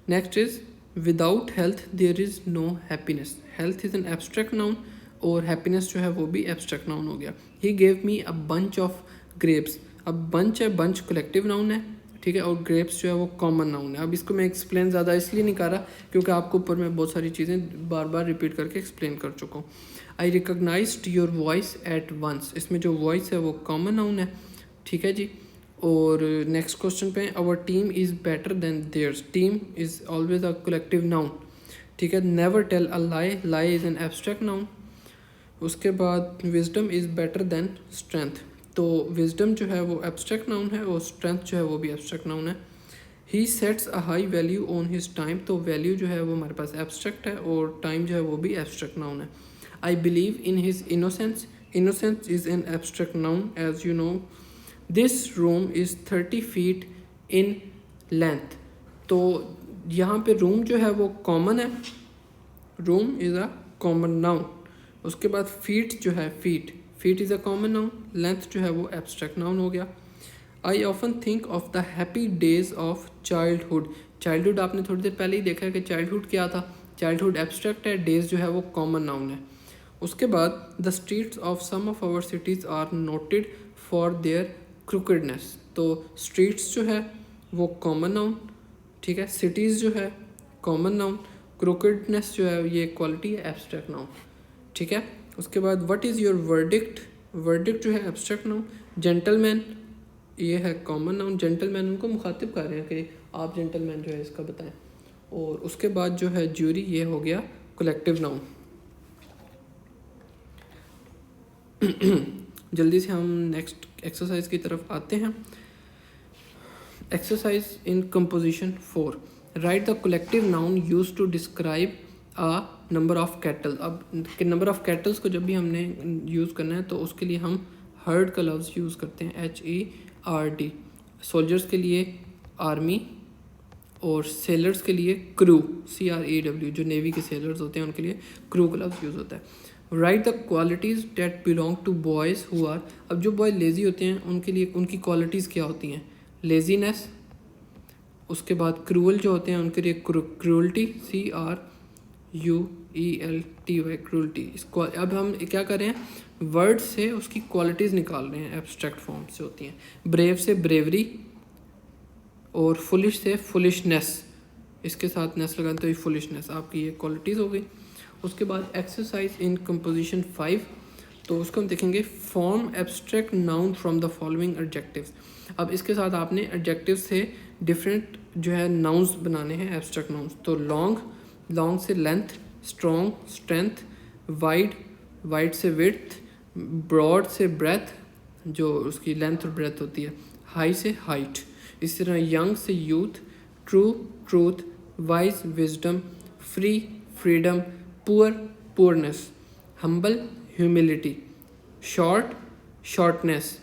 Next is without health there is no happiness. Health is an abstract noun और हैप्पीनेस जो है वो भी एब्स्ट्रैक्ट नाउन हो गया। He gave me a bunch of grapes. अब बंच है, bunch collective noun है, ठीक है। और ग्रेप्स जो है वो कॉमन नाउन है। अब इसको मैं एक्सप्लेन ज़्यादा इसलिए नहीं कर रहा क्योंकि आपको ऊपर मैं बहुत सारी चीज़ें बार बार रिपीट करके एक्सप्लेन कर चुका हूँ। I recognized your voice at once. इसमें जो वॉइस है वो कॉमन नाउन है, ठीक है जी। और नेक्स्ट क्वेश्चन पे, our team is better than theirs. Team is always a collective noun, ठीक है। Never tell a lie, lie is an abstract noun. उसके बाद wisdom is better than strength. तो विजडम जो है वो एब्स्ट्रैक्ट नाउन है और स्ट्रेंथ जो है वो भी एब्स्ट्रैक्ट नाउन है। He sets a high value on his time. तो वैल्यू जो है वो हमारे पास एब्स्ट्रैक्ट है और टाइम जो है वो भी एब्स्ट्रैक्ट नाउन है। I believe in his innocence. Innocence is an abstract noun as you know. This room is 30 feet in length. तो यहाँ पे रूम जो है वो कॉमन है, room is a common noun. उसके बाद फीट जो है, feet is a common noun, length जो है वो एब्स्ट्रैक्ट नाउन हो गया। I often think of the happy days of childhood. Childhood आपने थोड़ी देर पहले ही देखा है कि चाइल्डहुड क्या था, चाइल्डहुड एब्स्ट्रैक्ट है, डेज जो है वो कॉमन नाउन है। उसके बाद the streets of some of our cities are noted for their crookedness. तो स्ट्रीट्स जो है वो कॉमन नाउन, ठीक है। सिटीज़ जो है कॉमन नाउन, क्रूकेडनेस जो है ये क्वालिटी है, एब्स्ट्रैक्ट नाउन, ठीक है। उसके बाद what is your verdict. Verdict जो है एब्स्ट्रैक्ट नाउन। जेंटलमैन ये है कॉमन नाउन, जेंटलमैन उनको मुखातिब कर रहे हैं कि आप जेंटलमैन जो है इसका बताएं। और उसके बाद जो है ज्यूरी, ये हो गया कलेक्टिव नाउन। जल्दी से हम नेक्स्ट एक्सरसाइज की तरफ आते हैं। Exercise in composition 4, write the collective noun use to describe a number of cattle. अब नंबर ऑफ कैटल्स को जब भी हमने यूज़ करना है तो उसके लिए हम हर्ड का लफ्ज़ यूज़ करते हैं, HERD। सोल्जर्स के लिए आर्मी और सेलर्स के लिए क्रू, CREW। जो नेवी के सेलर्स होते हैं उनके लिए क्रू का लफ्ज़ यूज़ होता है। Write the qualities that belong to boys who are. अब जो बॉय लेज़ी होते हैं उनके लिए उनकी क्वालिटीज़ क्या होती हैं, लेजीनेस। उसके बाद क्रूअल जो होते हैं उनके लिए क्रूअल्टी, CRUELTY, क्रूअल्टी। इसको अब हम क्या कर रहे हैं, वर्ड से उसकी क्वालिटीज़ निकाल रहे हैं, एब्स्ट्रैक्ट फॉर्म से होती हैं। ब्रेव से ब्रेवरी, और फुलिश से फुलिशनेस, इसके साथ नेस लगाते तो ये फुलिशनेस, आपकी ये क्वालिटीज़ हो गई। उसके बाद एक्सरसाइज इन कंपोजिशन 5, तो उसको हम देखेंगे form abstract noun from the following adjectives. अब इसके साथ आपने एडजेक्टिव से डिफरेंट जो है नाउन्स बनाने हैं, एब्स्ट्रैक्ट नाउन्स। तो लॉन्ग, लॉन्ग से length, strong strength, wide, wide से विड्थ, ब्रॉड से ब्रेथ जो उसकी लेंथ और ब्रेथ होती है, हाई से हाइट। इस तरह यंग से youth, true truth, wise wisdom, free freedom, poor poorness, humble humility, short shortness,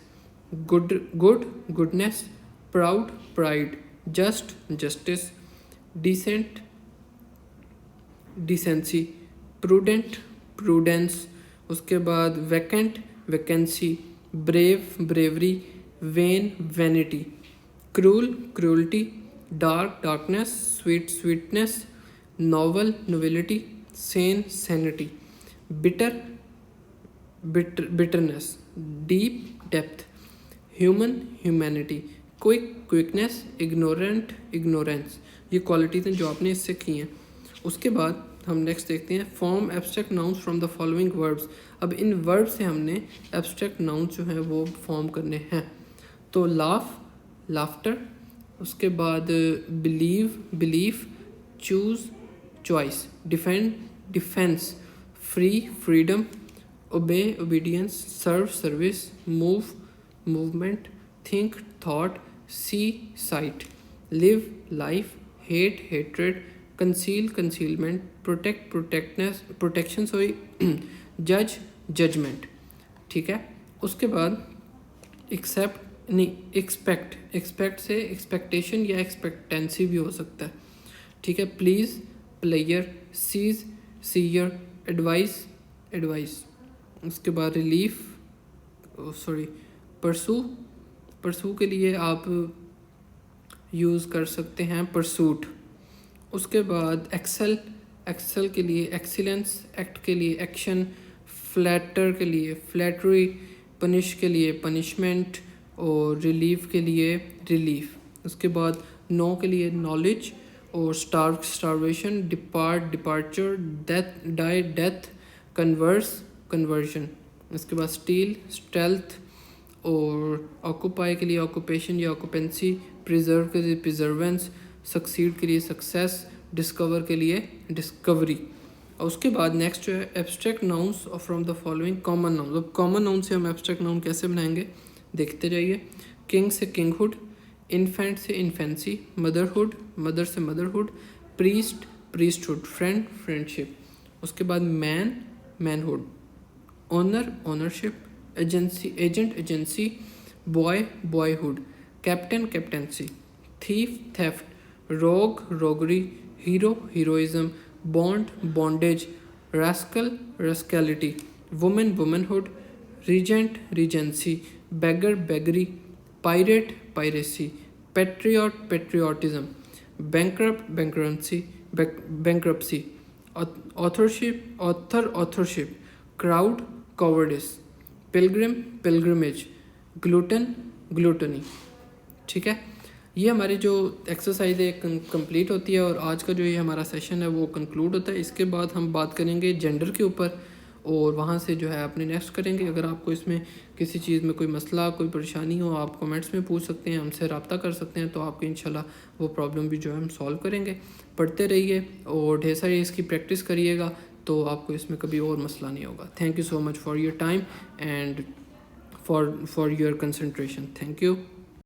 good good goodness, proud pride, just justice, decent decency, prudent prudence. उसके बाद vacant vacancy, brave bravery, vain vanity, cruel cruelty, dark darkness, sweet sweetness, novel novelty, sane sanity, bitter bitterness, deep depth, human humanity, quick quickness, ignorant ignorance. ये qualities हैं जो आपने इससे की हैं। उसके बाद हम नेक्स्ट देखते हैं form abstract nouns from the following verbs. अब इन वर्ब से हमने एब्स्ट्रैक्ट नाउन्स जो हैं वो फॉर्म करने हैं। तो लाफ लाफ्टर, उसके बाद believe belief, choose choice, defend defence, free freedom, obey obedience, serve service, move movement, think thought, see sight, live life, hate hatred, conceal concealment, protect protectness protection sorry, जज judgement. ठीक है। उसके बाद except नहीं expect, expect से expectation या expectancy भी हो सकता है। ठीक है। Please player, seize seer, advise advice. उसके बाद रिलीफ सॉरी परसू, परसू के लिए आप यूज़ कर सकते हैं परसूट। उसके बाद एक्सेल, एक्सेल के लिए एक्सीलेंस, एक्ट के लिए एक्शन, फ्लैटर के लिए फ्लैटरी, पनिश के लिए पनिशमेंट और रिलीफ के लिए रिलीफ। उसके बाद नो के लिए नॉलेज और starvation, depart departure, death die death, converse conversion. उसके बाद स्टील स्टेल्थ और ऑक्यूपाई के लिए ऑक्यूपेशन या ऑक्यूपेंसी, प्रिजर्व के लिए प्रिजर्वेंस, सक्सीड के लिए सक्सेस, डिस्कवर के लिए डिस्कवरी। और उसके बाद नेक्स्ट जो है abstract nouns from the following common noun. अब कॉमन नाउन से हम एब्स्ट्रैक्ट नाउन कैसे बनाएंगे देखते जाइए। किंग से किंगहुड, इन्फेंट से इन्फेंसी, मदरहुड, मदर से motherhood, priest priesthood, friend friendship. उसके बाद man manhood, owner ownership, agency agent agency, boy boyhood, captain captaincy, thief theft, rogue roguery, hero heroism, bond bondage, rascal rascality, women womanhood, regent regency, beggar beggary, pirate piracy, patriot patriotism, bankrupt bankruptcy bankruptcy, authorship author authorship, coward cowardice, pilgrim pilgrimage, glutton gluttony. ठीक है। ये हमारी जो exercise है complete होती है और आज का जो ये हमारा सेशन है वो कंक्लूड होता है। इसके बाद हम बात करेंगे जेंडर के ऊपर और वहाँ से जो है अपने नेक्स्ट करेंगे। अगर आपको इसमें किसी चीज़ में कोई मसला कोई परेशानी हो आप कमेंट्स में पूछ सकते हैं, हमसे रब्ता कर सकते हैं, तो आपके इंशाल्लाह वो प्रॉब्लम भी जो है हम सॉल्व करेंगे। पढ़ते रहिए और ढेर सारी इसकी प्रैक्टिस करिएगा तो आपको इसमें कभी और मसला नहीं होगा। Thank you so much for your time and for your concentration. Thank you.